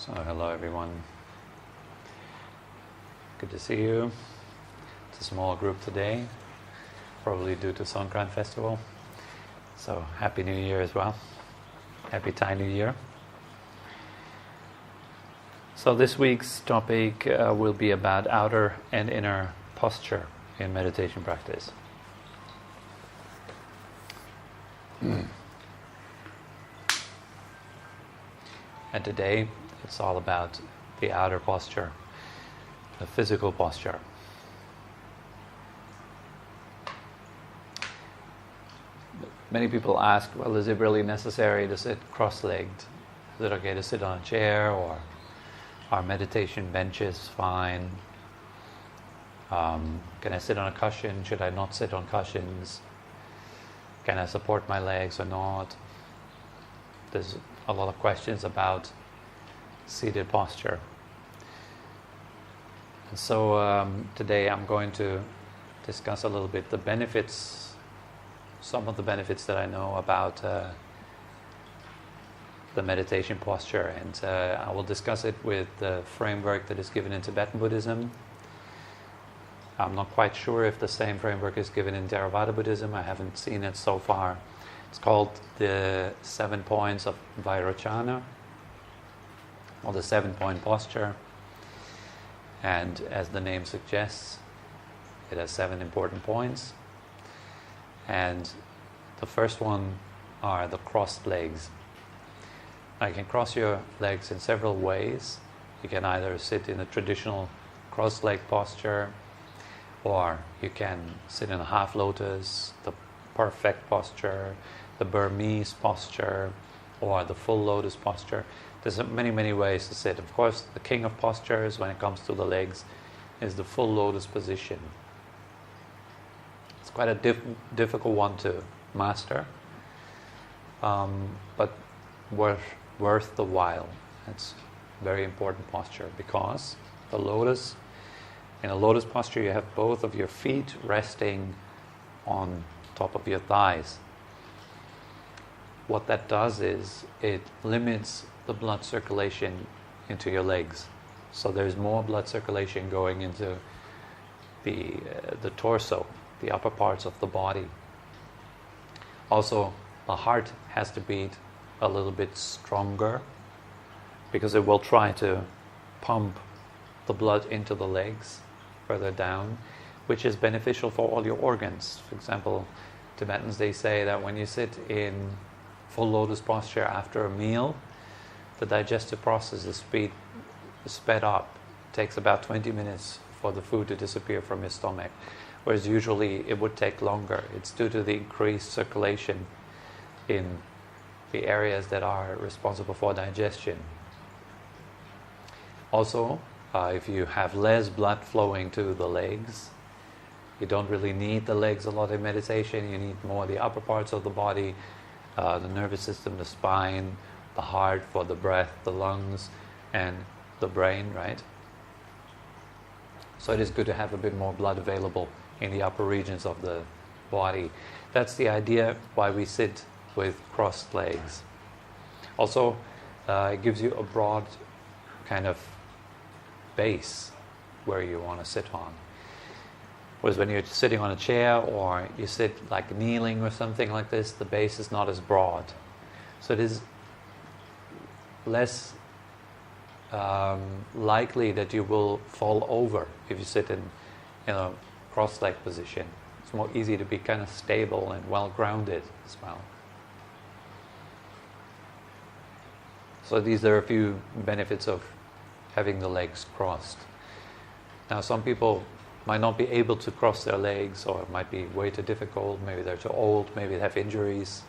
So hello everyone. Good to see you. It's a small group today, probably due to Songkran Festival. So Happy New Year as well. Happy Thai New Year. So this week's topic will be about outer and inner posture in meditation practice. And today it's all about the outer posture, the physical posture. Many people ask, well, is it really necessary to sit cross-legged? Is it okay to sit on a chair, or are meditation benches fine? Can I sit on a cushion? Should I not sit on cushions? Can I support my legs or not? There's a lot of questions about seated posture. And so today I'm going to discuss a little bit the benefits, some of the benefits that I know about the meditation posture, and I will discuss it with the framework that is given in Tibetan Buddhism. I'm not quite sure if the same framework is given in Theravada Buddhism. I haven't seen it so far. It's called the 7 points of Vairocana, or the 7-point posture. And as the name suggests, it has 7 important points. And the first one are the crossed legs. Now you can cross your legs in several ways. You can either sit in a traditional cross-leg posture, or you can sit in a half lotus, the perfect posture, the Burmese posture, or the full lotus posture. There's many ways to sit. Of course, the king of postures when it comes to the legs is the full lotus position. It's quite a difficult one to master, but worth the while. It's a very important posture, because the lotus, in a lotus posture, you have both of your feet resting on top of your thighs. What that does is it limits the blood circulation into your legs. So there's more blood circulation going into the torso, the upper parts of the body. Also, the heart has to beat a little bit stronger, because it will try to pump the blood into the legs further down, which is beneficial for all your organs. For example, Tibetans, they say that when you sit in full lotus posture after a meal, the digestive process is sped up. It takes about 20 minutes for the food to disappear from your stomach, whereas usually it would take longer. It's due to the increased circulation in the areas that are responsible for digestion. Also, if you have less blood flowing to the legs, you don't really need the legs a lot in meditation. You need more the upper parts of the body, the nervous system, the spine, the heart for the breath, the lungs, and the brain, right? So it is good to have a bit more blood available in the upper regions of the body. That's the idea why we sit with crossed legs. Also, it gives you a broad kind of base where you want to sit on. Whereas when you're sitting on a chair, or you sit like kneeling or something like this, the base is not as broad. So it is less likely that you will fall over if you sit in a cross-leg position. It's more easy to be kind of stable and well-grounded as well. So these are a few benefits of having the legs crossed. Now, some people might not be able to cross their legs, or it might be way too difficult. Maybe they're too old, maybe they have injuries.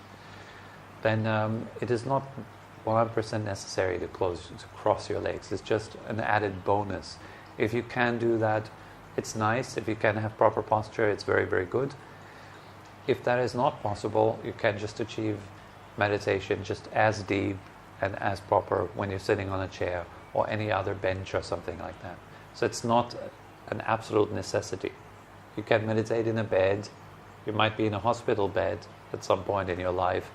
Then it is not 100% necessary to cross your legs. It's just an added bonus. If you can do that, it's nice. If you can have proper posture, it's very good. If that is not possible, you can just achieve meditation just as deep and as proper when you're sitting on a chair or any other bench or something like that. So it's not an absolute necessity. You can meditate in a bed. You might be in a hospital bed at some point in your life,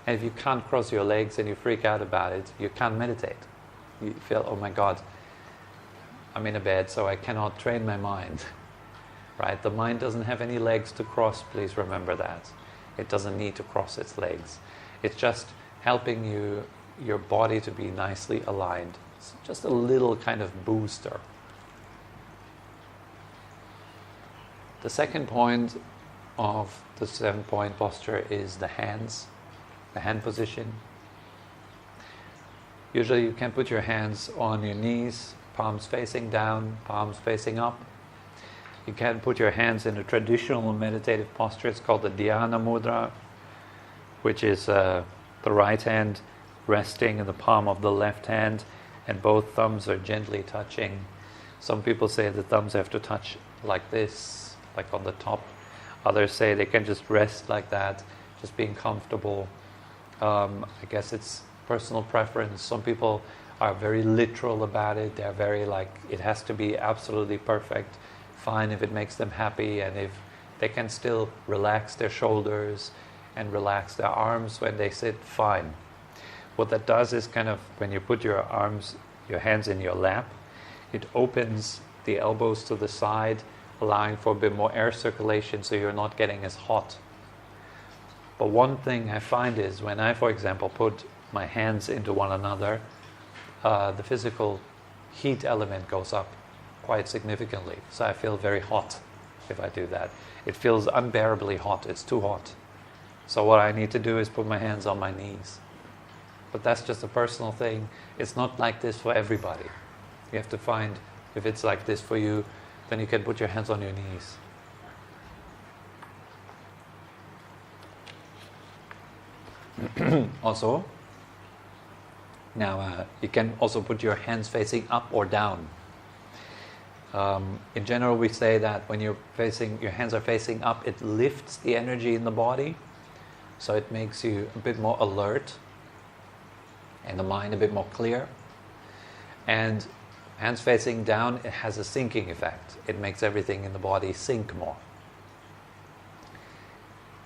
And if you can't cross your legs and you freak out about it, you can't meditate. You feel, oh my God, I'm in a bed, so I cannot train my mind. Right? The mind doesn't have any legs to cross, please remember that. It doesn't need to cross its legs. It's just helping your body to be nicely aligned. It's just a little kind of booster. The second point of the 7-point posture is the hands, the hand position. Usually you can put your hands on your knees, palms facing down, palms facing up. You can put your hands in a traditional meditative posture. It's called the Dharana mudra, which is the right hand resting in the palm of the left hand, and both thumbs are gently touching. Some people say the thumbs have to touch like this, like on the top. Others say they can just rest like that, just being comfortable. I guess it's personal preference. Some people are very literal about it. They're very like, it has to be absolutely perfect. Fine if it makes them happy, and if they can still relax their shoulders and relax their arms when they sit, fine. What that does is kind of, when you put your hands in your lap, it opens the elbows to the side, allowing for a bit more air circulation so you're not getting as hot. But one thing I find is when I, for example, put my hands into one another, the physical heat element goes up quite significantly. So I feel very hot if I do that. It feels unbearably hot. It's too hot. So what I need to do is put my hands on my knees. But that's just a personal thing. It's not like this for everybody. You have to find, if it's like this for you, then you can put your hands on your knees. Also, now you can also put your hands facing up or down. In general, we say that when your hands are facing up, it lifts the energy in the body, so it makes you a bit more alert and the mind a bit more clear. And hands facing down, it has a sinking effect. It makes everything in the body sink more.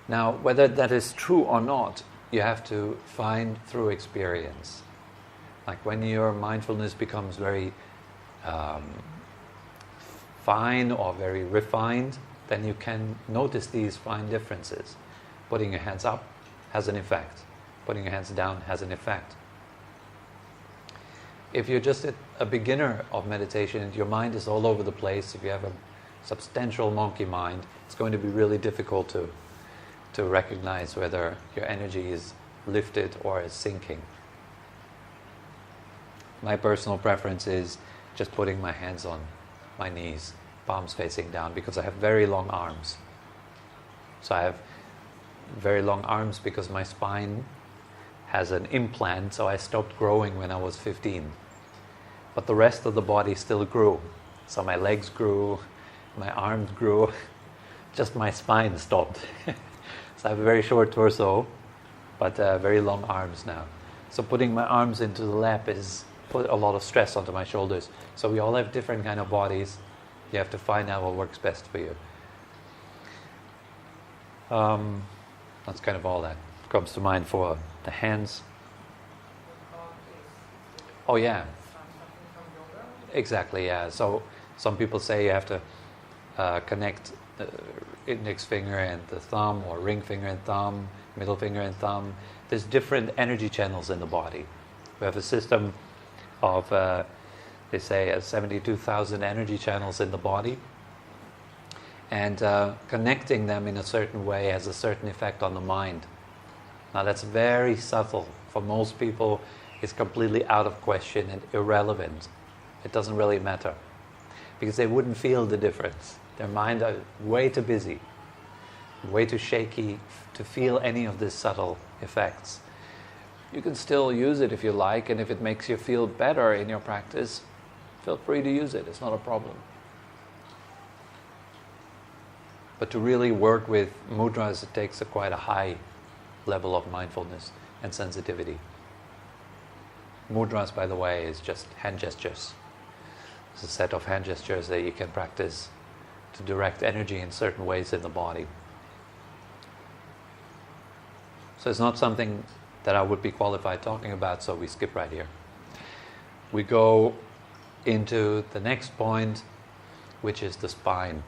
Now, whether that is true or not, you have to find through experience. Like when your mindfulness becomes very fine or very refined, then you can notice these fine differences. Putting your hands up has an effect. Putting your hands down has an effect. If you're just a beginner of meditation and your mind is all over the place, if you have a substantial monkey mind, it's going to be really difficult to recognize whether your energy is lifted or is sinking. My personal preference is just putting my hands on my knees, palms facing down, because I have very long arms. So I have very long arms because my spine has an implant, so I stopped growing when I was 15. But the rest of the body still grew. So my legs grew, my arms grew, just my spine stopped. So I have a very short torso, but very long arms now. So putting my arms into the lap is put a lot of stress onto my shoulders. So we all have different kind of bodies. You have to find out what works best for you. That's kind of all that comes to mind for the hands. Oh yeah. Exactly, yeah. So some people say you have to connect the index finger and the thumb, or ring finger and thumb, middle finger and thumb. There's different energy channels in the body. We have a system of, they say, 72,000 energy channels in the body. And connecting them in a certain way has a certain effect on the mind. Now that's very subtle. For most people, it's completely out of question and irrelevant. It doesn't really matter, because they wouldn't feel the difference. Their mind are way too busy, way too shaky to feel any of these subtle effects. You can still use it if you like, and if it makes you feel better in your practice, feel free to use it. It's not a problem. But to really work with mudras, it takes quite a high level of mindfulness and sensitivity. Mudras, by the way, is just hand gestures. It's a set of hand gestures that you can practice to direct energy in certain ways in the body. So it's not something that I would be qualified talking about, so we skip right here. we go into the next point, which is the spine.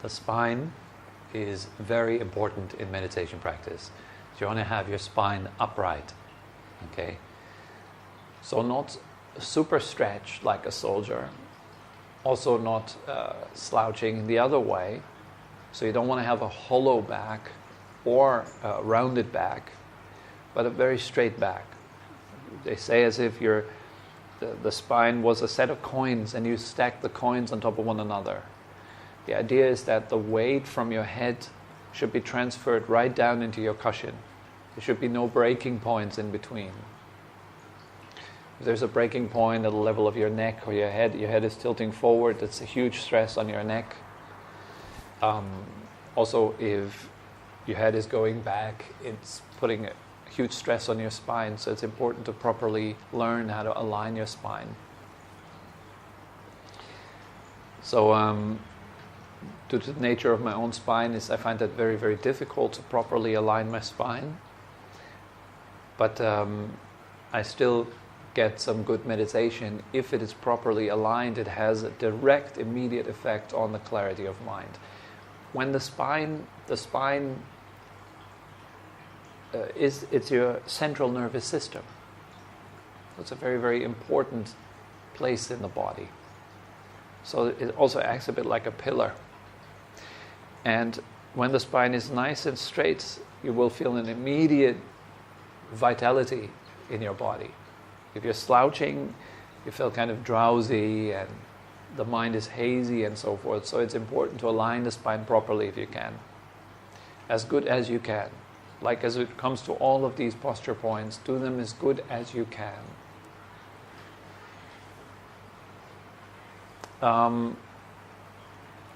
The spine is very important in meditation practice. So you want to have your spine upright, okay? So not super stretched like a soldier, also not slouching the other way. So you don't want to have a hollow back or a rounded back, but a very straight back. They say as if the spine was a set of coins and you stack the coins on top of one another. The idea is that the weight from your head should be transferred right down into your cushion. There should be no breaking points in between. If there's a breaking point at the level of your neck or your head is tilting forward, that's a huge stress on your neck. Also, if your head is going back, it's putting a huge stress on your spine, so it's important to properly learn how to align your spine. So, due to the nature of my own spine, I find that very, very difficult to properly align my spine. But I still get some good meditation. If it is properly aligned, it has a direct, immediate effect on the clarity of mind. When the spine it's your central nervous system. It's a very, very important place in the body. So it also acts a bit like a pillar. And when the spine is nice and straight, you will feel an immediate vitality in your body. If you're slouching, you feel kind of drowsy and the mind is hazy and so forth. So it's important to align the spine properly if you can. As good as you can. Like as it comes to all of these posture points, do them as good as you can.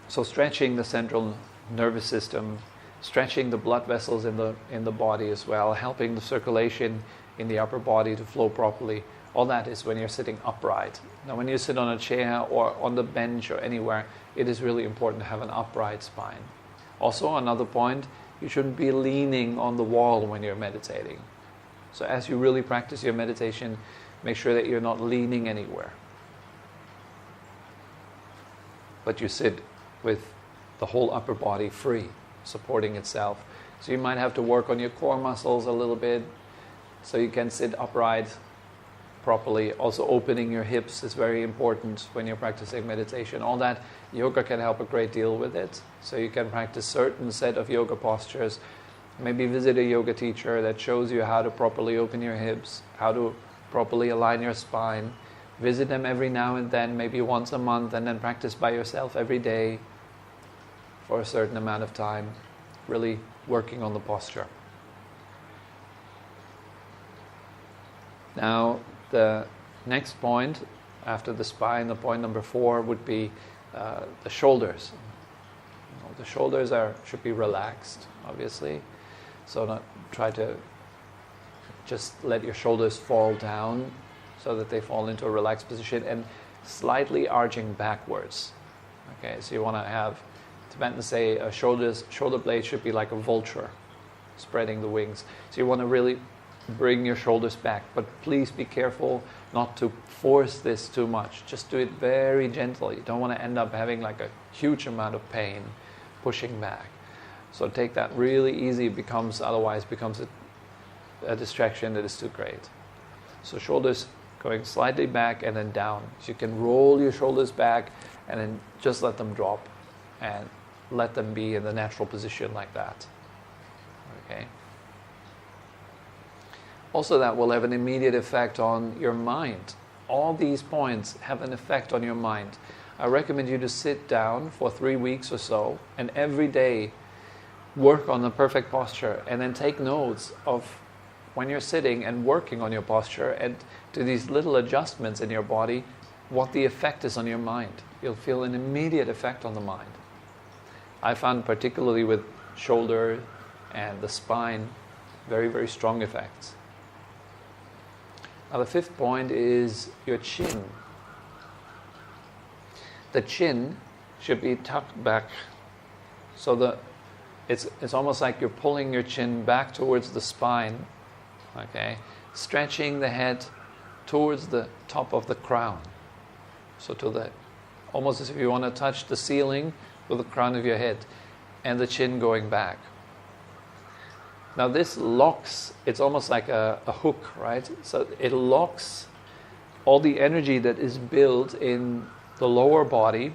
So stretching the central nervous system, stretching the blood vessels in the body as well, helping the circulation in the upper body to flow properly. All that is when you're sitting upright. Now when you sit on a chair or on the bench or anywhere, it is really important to have an upright spine. Also, another point, you shouldn't be leaning on the wall when you're meditating. So as you really practice your meditation, make sure that you're not leaning anywhere. But you sit with the whole upper body free, supporting itself. So you might have to work on your core muscles a little bit so you can sit upright properly. Also opening your hips is very important when you're practicing meditation. All that, yoga can help a great deal with it. So you can practice certain set of yoga postures. Maybe visit a yoga teacher that shows you how to properly open your hips, how to properly align your spine. Visit them every now and then, maybe once a month, and then practice by yourself every day for a certain amount of time, really working on the posture. Now, the next point after the spine, the point number 4, would be the shoulders. The shoulders should be relaxed, obviously. So not try to just let your shoulders fall down so that they fall into a relaxed position and slightly arching backwards. Okay, so you want to have, Tibetans say a shoulder blade should be like a vulture, spreading the wings. So you want to really bring your shoulders back, but please be careful not to force this too much. Just do it very gently. You don't want to end up having like a huge amount of pain pushing back. So take that really easy, otherwise becomes a distraction that is too great. So shoulders going slightly back and then down. So you can roll your shoulders back and then just let them drop and let them be in the natural position like that. Okay. Also, that will have an immediate effect on your mind. All these points have an effect on your mind. I recommend you to sit down for 3 weeks or so and every day work on the perfect posture and then take notes of when you're sitting and working on your posture and do these little adjustments in your body, what the effect is on your mind. You'll feel an immediate effect on the mind. I found particularly with shoulder and the spine, very, very strong effects. Now the 5th point is your chin. The chin should be tucked back, so it's almost like you're pulling your chin back towards the spine. Okay, stretching the head towards the top of the crown. So to the, almost as if you want to touch the ceiling with the crown of your head, and the chin going back. Now this locks, it's almost like a hook, right? So it locks all the energy that is built in the lower body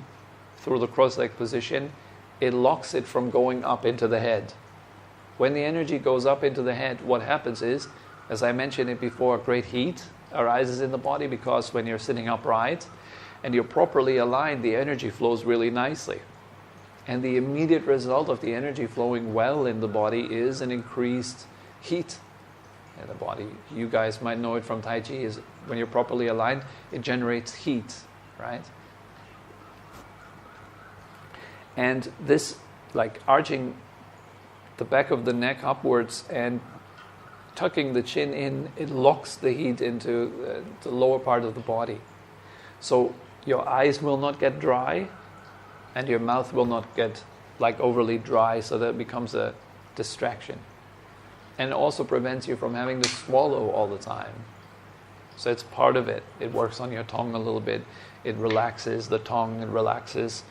through the cross-legged position. It locks it from going up into the head. When the energy goes up into the head, what happens is, as I mentioned it before, great heat arises in the body, because when you're sitting upright and you're properly aligned, the energy flows really nicely. And the immediate result of the energy flowing well in the body is an increased heat in the body. You guys might know it from Tai Chi, is when you're properly aligned, it generates heat, right? And this, like arching the back of the neck upwards and tucking the chin in, it locks the heat into the lower part of the body. So your eyes will not get dry, and your mouth will not get like overly dry, so that it becomes a distraction. And it also prevents you from having to swallow all the time. So it's part of it. It works on your tongue a little bit. It relaxes the tongue, it relaxes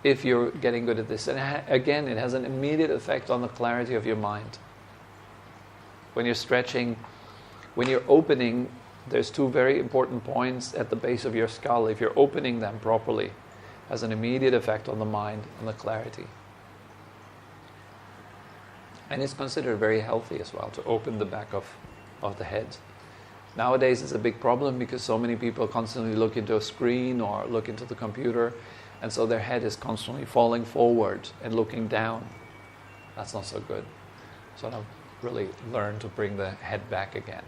if you're getting good at this. And again, it has an immediate effect on the clarity of your mind. When you're stretching, when you're opening, there's two very important points at the base of your skull. If you're opening them properly, has an immediate effect on the mind and the clarity. And it's considered very healthy as well to open the back of the head. Nowadays it's a big problem, because so many people constantly look into a screen or look into the computer, and so their head is constantly falling forward and looking down. That's not so good. So I've really learned to bring the head back again.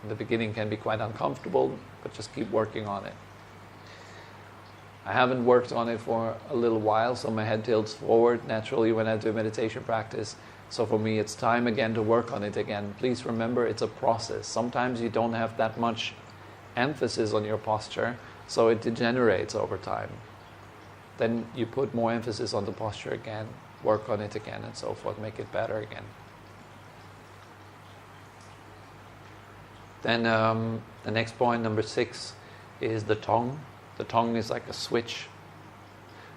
In the beginning can be quite uncomfortable, but just keep working on it. I haven't worked on it for a little while, so my head tilts forward naturally when I do meditation practice. So for me, it's time again to work on it again. Please remember, it's a process. Sometimes you don't have that much emphasis on your posture, so it degenerates over time. Then you put more emphasis on the posture again, work on it again, and so forth, make it better again. Then the next point, number 6, is the tongue. The tongue is like a switch.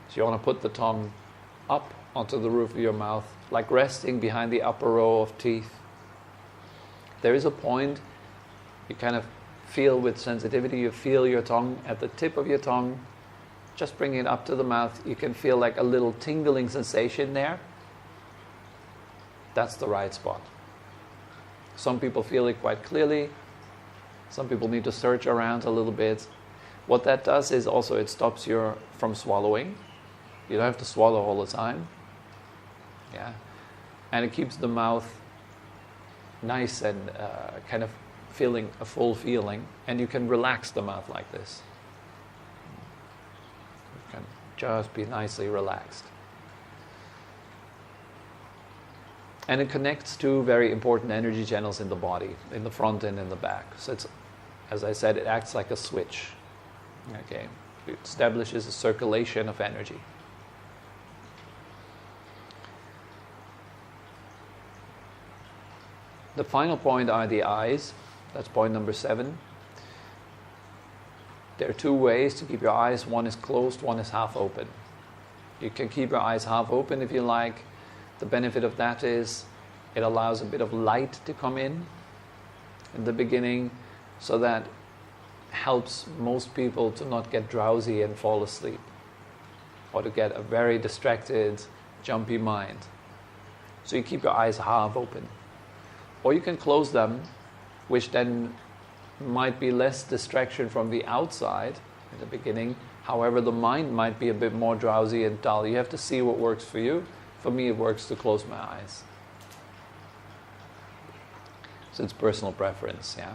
So you want to put the tongue up onto the roof of your mouth, like resting behind the upper row of teeth. There is a point you kind of feel with sensitivity. You feel your tongue at the tip of your tongue. Just bring it up to the mouth. You can feel like a little tingling sensation there. That's the right spot. Some people feel it quite clearly. Some people need to search around a little bit. What that does is also it stops you from swallowing. You don't have to swallow all the time. Yeah, and it keeps the mouth nice and kind of feeling a full feeling, and you can relax the mouth like this. You can just be nicely relaxed. And it connects two very important energy channels in the body, in the front and in the back. So it's, as I said, it acts like a switch. Okay, it establishes a circulation of energy. The final point are the eyes. That's point number 7. There are two ways to keep your eyes. One is closed, one is half open. You can keep your eyes half open if you like. The benefit of that is it allows a bit of light to come in the beginning, so that helps most people to not get drowsy and fall asleep, or to get a very distracted, jumpy mind. So you keep your eyes half open. Or you can close them, which then might be less distraction from the outside in the beginning. However, the mind might be a bit more drowsy and dull. You have to see what works for you. For me, it works to close my eyes. So it's personal preference, yeah.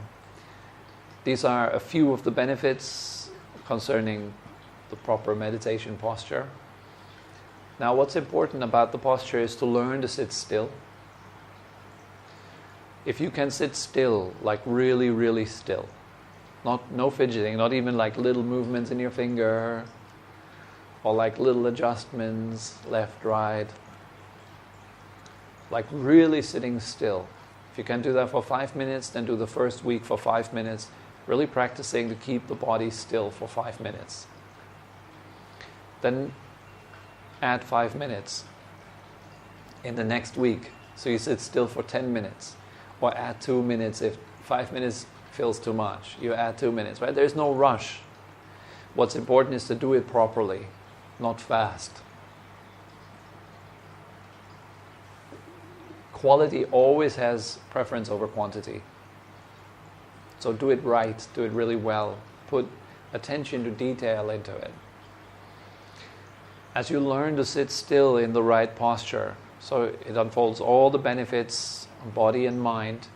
These are a few of the benefits concerning the proper meditation posture. Now, what's important about the posture is to learn to sit still. If you can sit still, like really, really still, no fidgeting, not even like little movements in your finger, or like little adjustments, left, right, like really sitting still. If you can do that for 5 minutes, then do the first week for 5 minutes. really practicing to keep the body still for 5 minutes. Then add 5 minutes in the next week, so you sit still for 10 minutes, or add 2 minutes. If 5 minutes feels too much, you add 2 minutes, right? There's no rush. What's important is to do it properly, not fast. Quality always has preference over quantity. So do it right, do it really well. Put attention to detail into it. As you learn to sit still in the right posture, so it unfolds all the benefits of body and mind,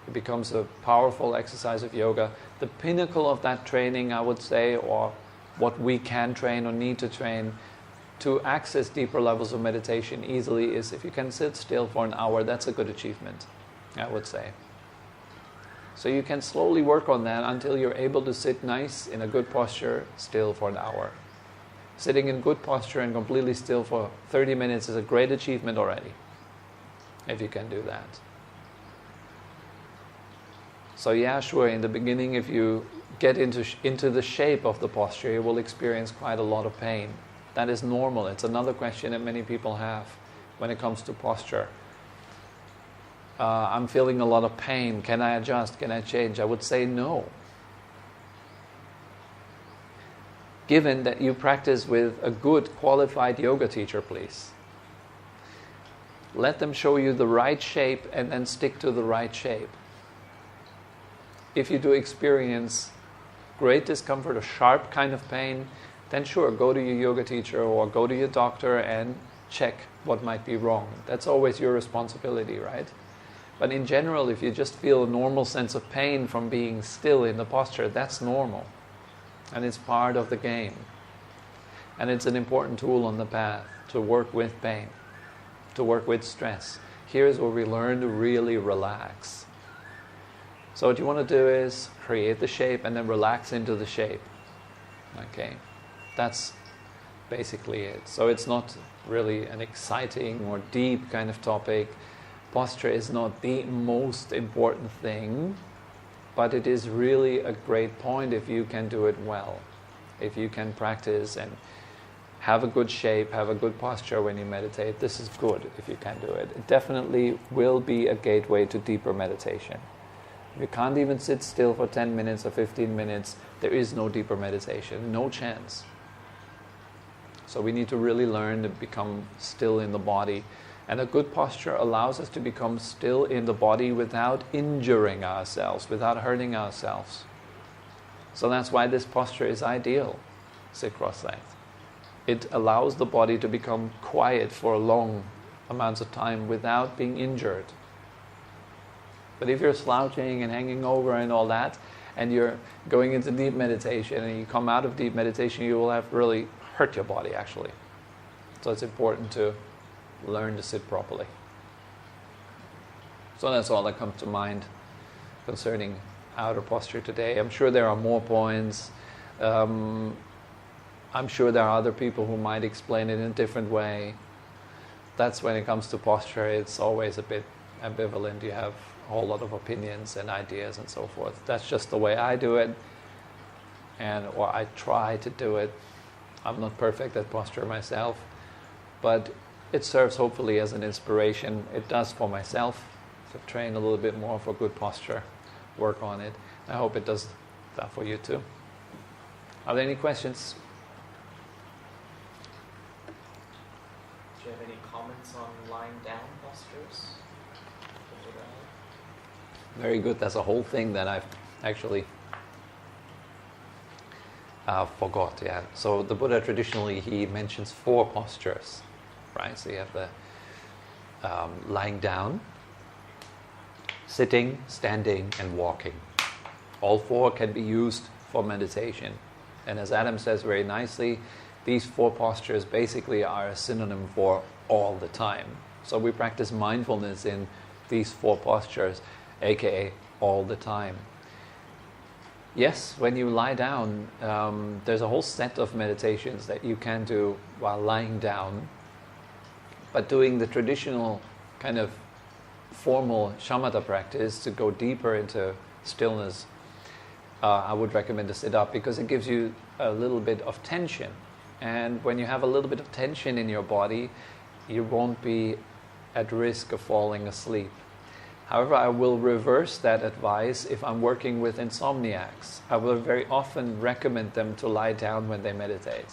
it becomes a powerful exercise of yoga. The pinnacle of that training, I would say, or what we can train or need to train to access deeper levels of meditation easily, is if you can sit still for an hour. That's a good achievement, I would say. So you can slowly work on that until you're able to sit nice in a good posture still for an hour. Sitting in good posture and completely still for 30 minutes is a great achievement already, if you can do that. So yeah, sure, in the beginning, if you get into the shape of the posture, you will experience quite a lot of pain. That is normal. It's another question that many people have when it comes to posture. I'm feeling a lot of pain. Can I adjust? Can I change? I would say no. Given that you practice with a good qualified yoga teacher, please. Let them show you the right shape and then stick to the right shape. If you do experience great discomfort or sharp kind of pain, then sure, go to your yoga teacher or go to your doctor and check what might be wrong. That's always your responsibility, right? But in general, if you just feel a normal sense of pain from being still in the posture, that's normal. And it's part of the game. And it's an important tool on the path to work with pain, to work with stress. Here's where we learn to really relax. So what you want to do is create the shape and then relax into the shape. Okay, that's basically it. So it's not really an exciting or deep kind of topic. Posture is not the most important thing, but it is really a great point if you can do it well. If you can practice and have a good shape, have a good posture when you meditate, this is good if you can do it. It definitely will be a gateway to deeper meditation. If you can't even sit still for 10 minutes or 15 minutes, there is no deeper meditation, no chance. So we need to really learn to become still in the body. And a good posture allows us to become still in the body without injuring ourselves, without hurting ourselves. So that's why this posture is ideal, sit cross-legged. It allows the body to become quiet for long amounts of time without being injured. But if you're slouching and hanging over and all that, and you're going into deep meditation, and you come out of deep meditation, you will have really hurt your body, actually. So it's important to learn to sit properly. So that's all that comes to mind concerning outer posture today. I'm sure there are more points. I'm sure there are other people who might explain it in a different way. That's when it comes to posture, it's always a bit ambivalent. You have a whole lot of opinions and ideas and so forth. That's just the way I do it, or I try to do it. I'm not perfect at posture myself, but it serves hopefully as an inspiration. It does for myself to train a little bit more for good posture, work on it. I hope it does that for you too. Are there any questions? Do you have any comments on lying down postures? Very good. That's a whole thing that I've actually forgot. Yeah. So the Buddha traditionally, he mentions 4 postures, right? So you have the lying down, sitting, standing, and walking. All 4 can be used for meditation. And as Adam says very nicely, these 4 postures basically are a synonym for all the time. So we practice mindfulness in these 4 postures, aka all the time. Yes, when you lie down, there's a whole set of meditations that you can do while lying down. But doing the traditional kind of formal shamatha practice to go deeper into stillness, I would recommend to sit up because it gives you a little bit of tension. And when you have a little bit of tension in your body, you won't be at risk of falling asleep. However, I will reverse that advice if I'm working with insomniacs. I will very often recommend them to lie down when they meditate,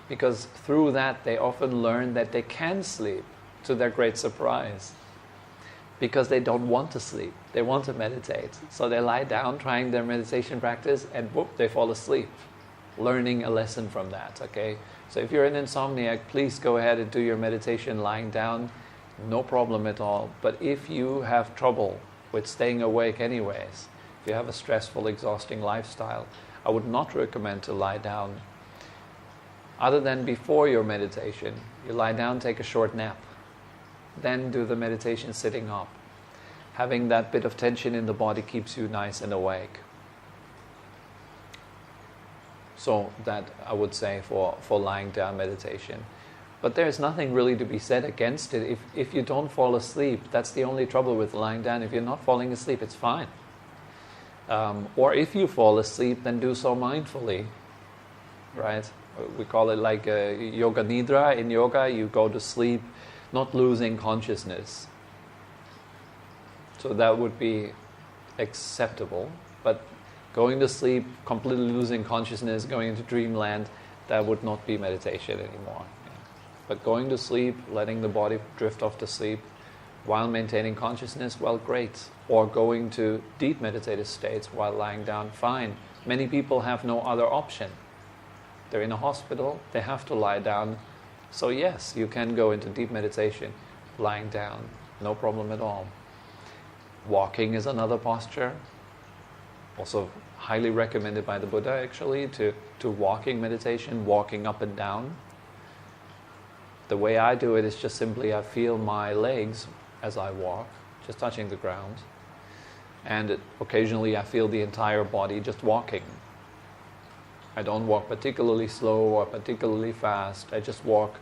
because through that they often learn that they can sleep, to their great surprise, because they don't want to sleep, they want to meditate. So they lie down trying their meditation practice and whoop, they fall asleep, learning a lesson from that, okay? So if you're an insomniac, please go ahead and do your meditation lying down, no problem at all. But if you have trouble with staying awake anyways, if you have a stressful, exhausting lifestyle, I would not recommend to lie down. Other than before your meditation, you lie down, take a short nap, then do the meditation sitting up. Having that bit of tension in the body keeps you nice and awake. So that I would say for lying down meditation. But there's nothing really to be said against it. If you don't fall asleep, that's the only trouble with lying down. If you're not falling asleep, it's fine. Or if you fall asleep, then do so mindfully, right? We call it like yoga nidra. In yoga, you go to sleep not losing consciousness. So that would be acceptable. But going to sleep, completely losing consciousness, going into dreamland, that would not be meditation anymore. But going to sleep, letting the body drift off to sleep while maintaining consciousness, well, great. Or going to deep meditative states while lying down, fine. Many people have no other option. They're in a hospital, they have to lie down. So yes, you can go into deep meditation lying down, no problem at all. Walking is another posture, also highly recommended by the Buddha actually, to walking meditation, walking up and down. The way I do it is just simply I feel my legs as I walk, just touching the ground. And occasionally I feel the entire body just walking. I don't walk particularly slow or particularly fast. I just walk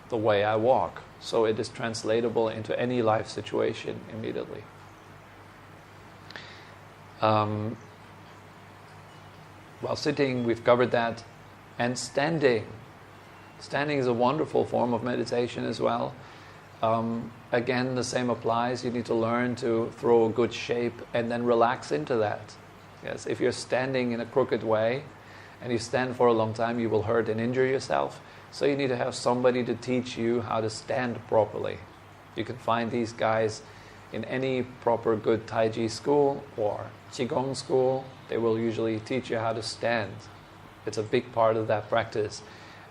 the way I walk. So it is translatable into any life situation immediately. While sitting, we've covered that. And standing. Standing is a wonderful form of meditation as well. Again, the same applies. You need to learn to throw a good shape and then relax into that. Yes, if you're standing in a crooked way and you stand for a long time, you will hurt and injure yourself. So you need to have somebody to teach you how to stand properly. You can find these guys in any proper good Tai Chi school or Qigong school. They will usually teach you how to stand. It's a big part of that practice.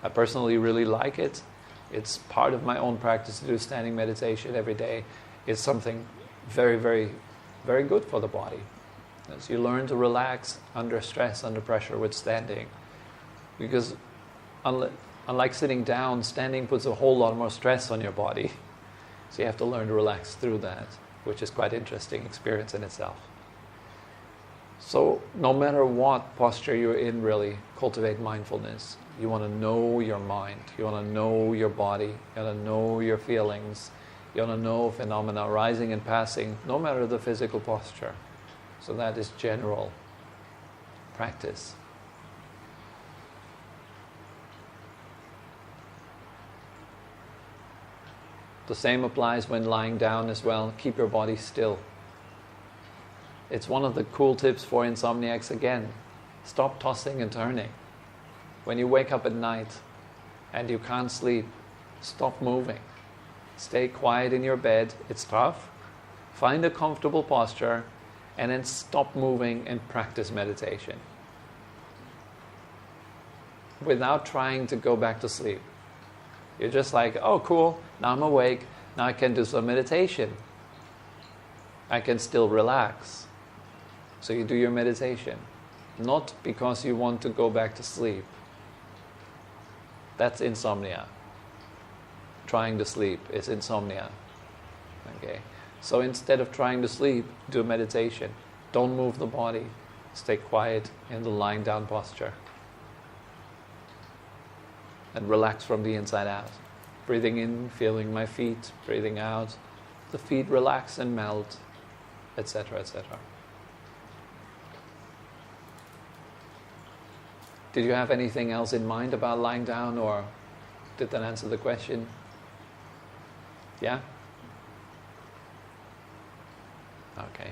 I personally really like it. It's part of my own practice to do standing meditation every day. It's something very, very, very good for the body. As you learn to relax under stress, under pressure with standing. Because unlike sitting down, standing puts a whole lot more stress on your body. So you have to learn to relax through that, which is quite an interesting experience in itself. So no matter what posture you're in, really, cultivate mindfulness. You want to know your mind. You want to know your body. You want to know your feelings. You want to know phenomena rising and passing, no matter the physical posture. So that is general practice. The same applies when lying down as well. Keep your body still. It's one of the cool tips for insomniacs again. Stop tossing and turning. When you wake up at night and you can't sleep, stop moving. Stay quiet in your bed. It's tough. Find a comfortable posture and then stop moving and practice meditation. Without trying to go back to sleep. You're just like, oh cool, now I'm awake, now I can do some meditation. I can still relax. So you do your meditation. Not because you want to go back to sleep. That's insomnia. Trying to sleep is insomnia. Okay. So instead of trying to sleep, do meditation. Don't move the body. Stay quiet in the lying down posture. And relax from the inside out. Breathing in, feeling my feet. Breathing out. The feet relax and melt, etc., etc. Did you have anything else in mind about lying down, or did that answer the question? Yeah? Okay.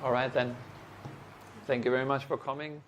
All right then. Thank you very much for coming.